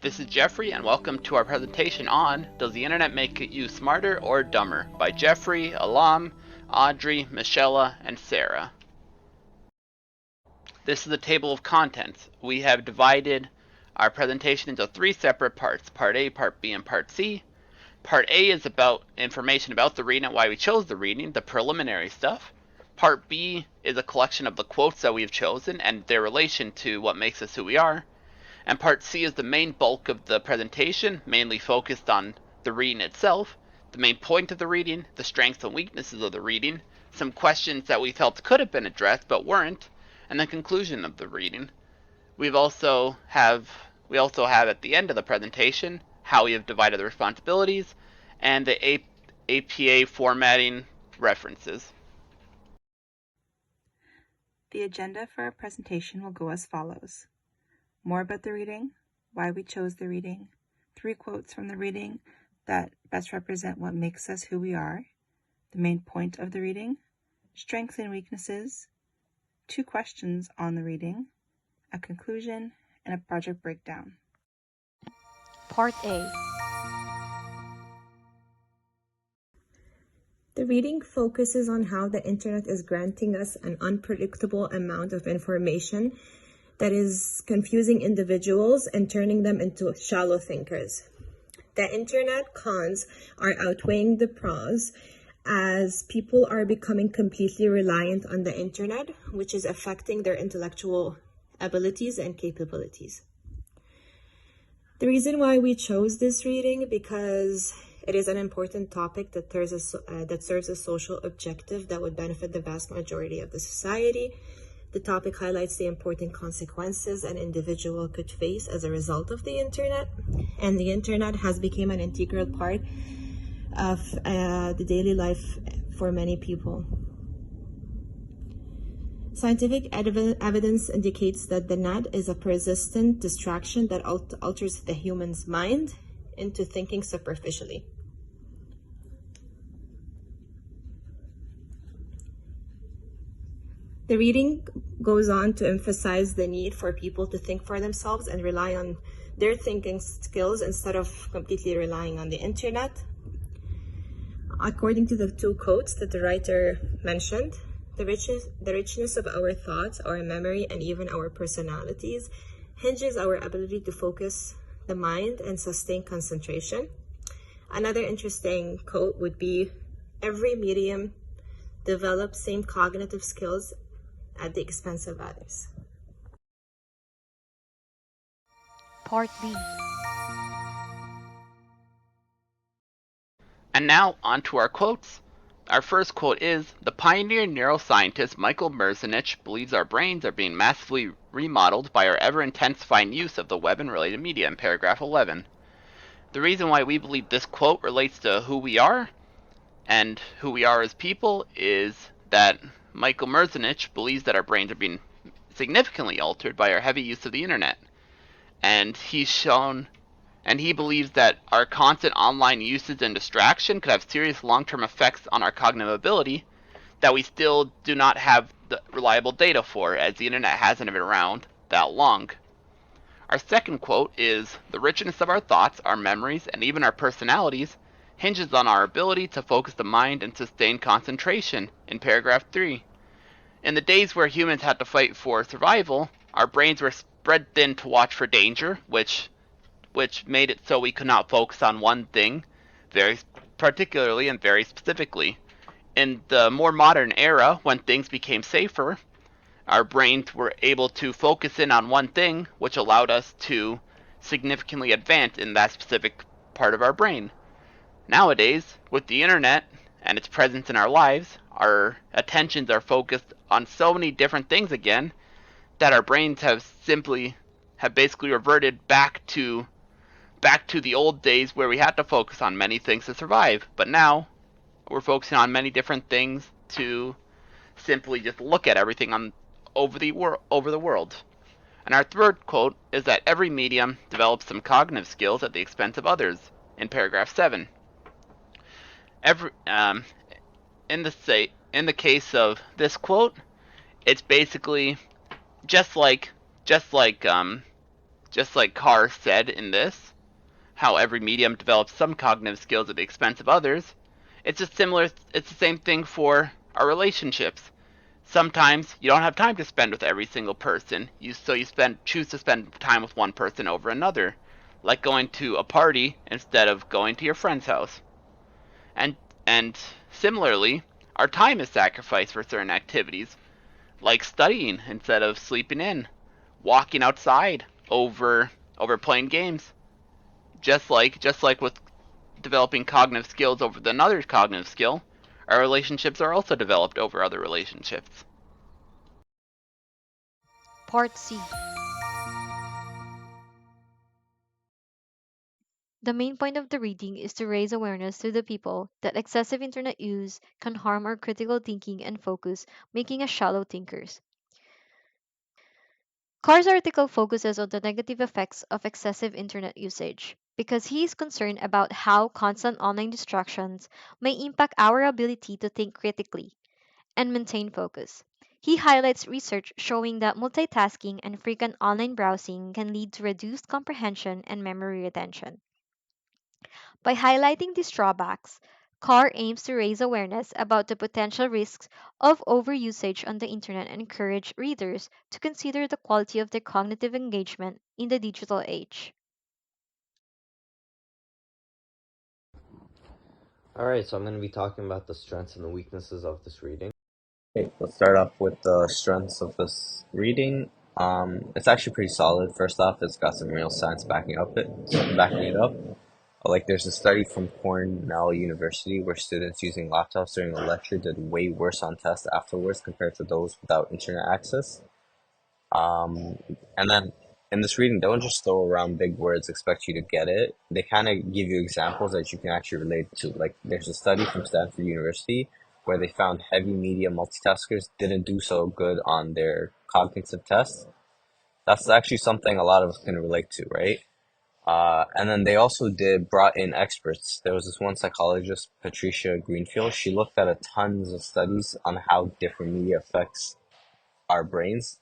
This is Jeffrey, and welcome to our presentation on Does the Internet Make You Smarter or Dumber? By Jeffrey, Ahlam, Audrey, Michaella, and Sara. This is the table of contents. We have divided our presentation into three separate parts, Part A, Part B, and Part C. Part A is about information about the reading and why we chose the reading, the preliminary stuff. Part B is a collection of the quotes that we've chosen and their relation to what makes us who we are. And Part C is the main bulk of the presentation, mainly focused on the reading itself, the main point of the reading, the strengths and weaknesses of the reading, some questions that we felt could have been addressed but weren't, and the conclusion of the reading. We also have at the end of the presentation how we have divided the responsibilities and the APA formatting references. The agenda for our presentation will go as follows. More about the reading, why we chose the reading, 3 quotes from the reading that best represent what makes us who we are, the main point of the reading, strengths and weaknesses, 2 questions on the reading, a conclusion, and a project breakdown. Part A. The reading focuses on how the internet is granting us an unpredictable amount of information that is confusing individuals and turning them into shallow thinkers. The internet cons are outweighing the pros as people are becoming completely reliant on the internet, which is affecting their intellectual abilities and capabilities. The reason why we chose this reading because it is an important topic that serves a social objective that would benefit the vast majority of the society. The topic highlights the important consequences an individual could face as a result of the internet, and the internet has become an integral part of the daily life for many people. Scientific evidence indicates that the net is a persistent distraction that alters the human's mind into thinking superficially. The reading goes on to emphasize the need for people to think for themselves and rely on their thinking skills instead of completely relying on the internet. According to the 2 quotes that the writer mentioned, the richness of our thoughts, our memory, and even our personalities hinges our ability to focus the mind and sustain concentration. Another interesting quote would be, every medium develops same cognitive skills at the expense of others. Part B. And now, on to our quotes. Our first quote is, the pioneer neuroscientist Michael Mirza believes our brains are being massively remodeled by our ever-intensifying use of the web and related media in paragraph 11. The reason why we believe this quote relates to who we are and who we are as people is that Michael Mirza believes that our brains are being significantly altered by our heavy use of the internet. And he believes that our constant online usage and distraction could have serious long-term effects on our cognitive ability that we still do not have the reliable data for, as the internet hasn't been around that long. Our second quote is, the richness of our thoughts, our memories, and even our personalities hinges on our ability to focus the mind and sustain concentration, in paragraph 3. In the days where humans had to fight for survival, our brains were spread thin to watch for danger, which made it so we could not focus on one thing very particularly and very specifically. In the more modern era, when things became safer, our brains were able to focus in on one thing, which allowed us to significantly advance in that specific part of our brain. Nowadays, with the internet and its presence in our lives, our attentions are focused on so many different things again that our brains have basically reverted back to the old days where we had to focus on many things to survive. But now we're focusing on many different things to simply just look at everything over the world. And our third quote is that every medium develops some cognitive skills at the expense of others, in paragraph 7. In the case of this quote, it's basically just like Just like Carr said in this, how every medium develops some cognitive skills at the expense of others, it's the same thing for our relationships. Sometimes you don't have time to spend with every single person, so you choose to spend time with one person over another, like going to a party instead of going to your friend's house. And and similarly, our time is sacrificed for certain activities, like studying instead of sleeping in, walking outside over playing games. Just like with developing cognitive skills over another cognitive skill, our relationships are also developed over other relationships. Part C. The main point of the reading is to raise awareness to the people that excessive internet use can harm our critical thinking and focus, making us shallow thinkers. Carr's article focuses on the negative effects of excessive internet usage because he is concerned about how constant online distractions may impact our ability to think critically and maintain focus. He highlights research showing that multitasking and frequent online browsing can lead to reduced comprehension and memory retention. By highlighting these drawbacks, Carr aims to raise awareness about the potential risks of overusage on the internet and encourage readers to consider the quality of their cognitive engagement in the digital age. Alright, so I'm going to be talking about the strengths and the weaknesses of this reading. Okay, let's start off with the strengths of this reading. It's actually pretty solid. First off, it's got some real science backing it up. Like there's a study from Cornell University where students using laptops during a lecture did way worse on tests afterwards compared to those without internet access. And then in this reading, don't just throw around big words, expect you to get it. They kind of give you examples that you can actually relate to. Like there's a study from Stanford University where they found heavy media multitaskers didn't do so good on their cognitive tests. That's actually something a lot of us can relate to, right? And then they also brought in experts. There was this one psychologist, Patricia Greenfield. She looked at a tons of studies on how different media affects our brains.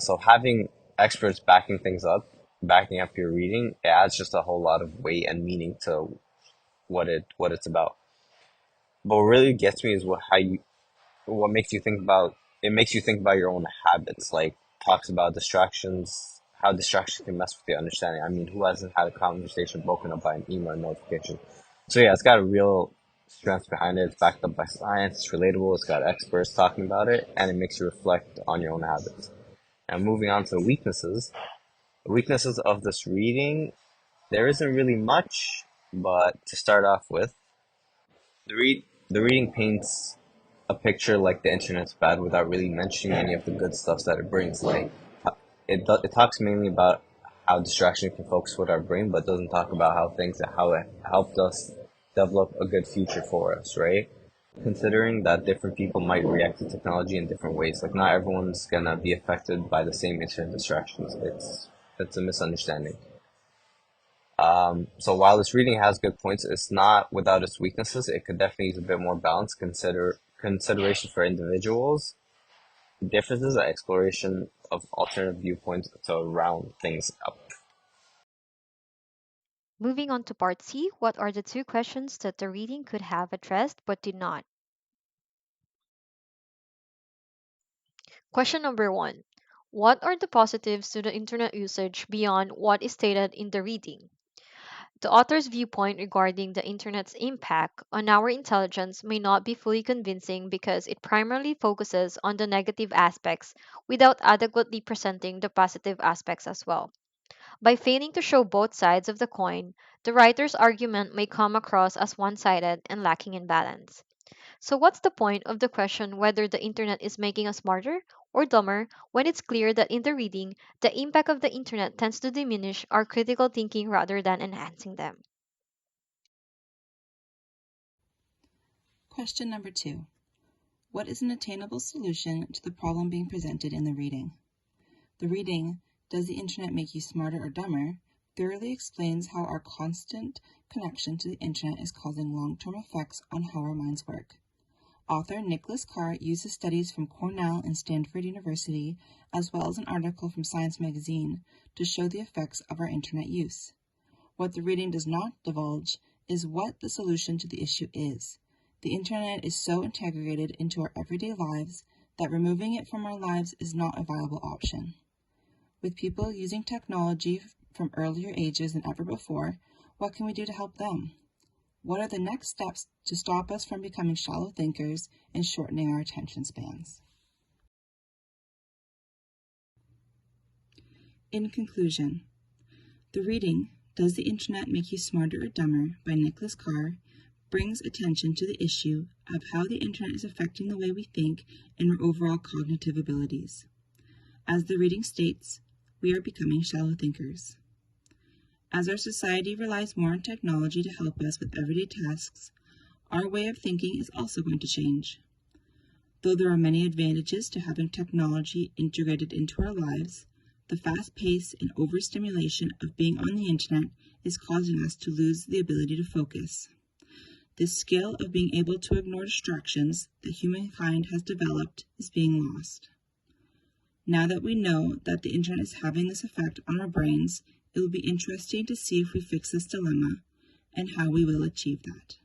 So having experts backing up your reading, it adds just a whole lot of weight and meaning to what it's about. But what really gets me is what makes you think about it makes you think about your own habits. Like talks about distractions, how distractions can mess with your understanding. I mean, who hasn't had a conversation broken up by an email notification? So yeah, it's got a real strength behind it. It's backed up by science. It's relatable. It's got experts talking about it, and it makes you reflect on your own habits. And moving on to the weaknesses of this reading, there isn't really much, but to start off with, the reading paints a picture like the internet's bad without really mentioning any of the good stuff that it brings. Like it talks mainly about how distraction can focus with our brain, but doesn't talk about how it helped us develop a good future for us, right? Considering that different people might react to technology in different ways. Like not everyone's gonna be affected by the same internet distractions. It's a misunderstanding. So while this reading has good points, it's not without its weaknesses. It could definitely use a bit more balance, consideration for individuals, differences, and exploration of alternative viewpoints to round things up. Moving on to part C, what are the two questions that the reading could have addressed but did not? Question number 1. What are the positives to the internet usage beyond what is stated in the reading? The author's viewpoint regarding the internet's impact on our intelligence may not be fully convincing because it primarily focuses on the negative aspects without adequately presenting the positive aspects as well. By failing to show both sides of the coin, the writer's argument may come across as one sided and lacking in balance. So, what's the point of the question whether the internet is making us smarter or dumber when it's clear that in the reading, the impact of the internet tends to diminish our critical thinking rather than enhancing them? Question number 2. What is an attainable solution to the problem being presented in the reading? The reading, Does the Internet Make You Smarter or Dumber?, thoroughly explains how our constant connection to the Internet is causing long-term effects on how our minds work. Author Nicholas Carr uses studies from Cornell and Stanford University, as well as an article from Science magazine, to show the effects of our internet use. What the reading does not divulge is what the solution to the issue is. The internet is so integrated into our everyday lives that removing it from our lives is not a viable option. With people using technology from earlier ages than ever before, what can we do to help them? What are the next steps to stop us from becoming shallow thinkers and shortening our attention spans? In conclusion, the reading, Does the Internet Make You Smarter or Dumber by Nicholas Carr brings attention to the issue of how the internet is affecting the way we think and our overall cognitive abilities. As the reading states, we are becoming shallow thinkers. As our society relies more on technology to help us with everyday tasks, our way of thinking is also going to change. Though there are many advantages to having technology integrated into our lives, the fast pace and overstimulation of being on the internet is causing us to lose the ability to focus. This skill of being able to ignore distractions that humankind has developed is being lost. Now that we know that the internet is having this effect on our brains, it will be interesting to see if we fix this dilemma and how we will achieve that.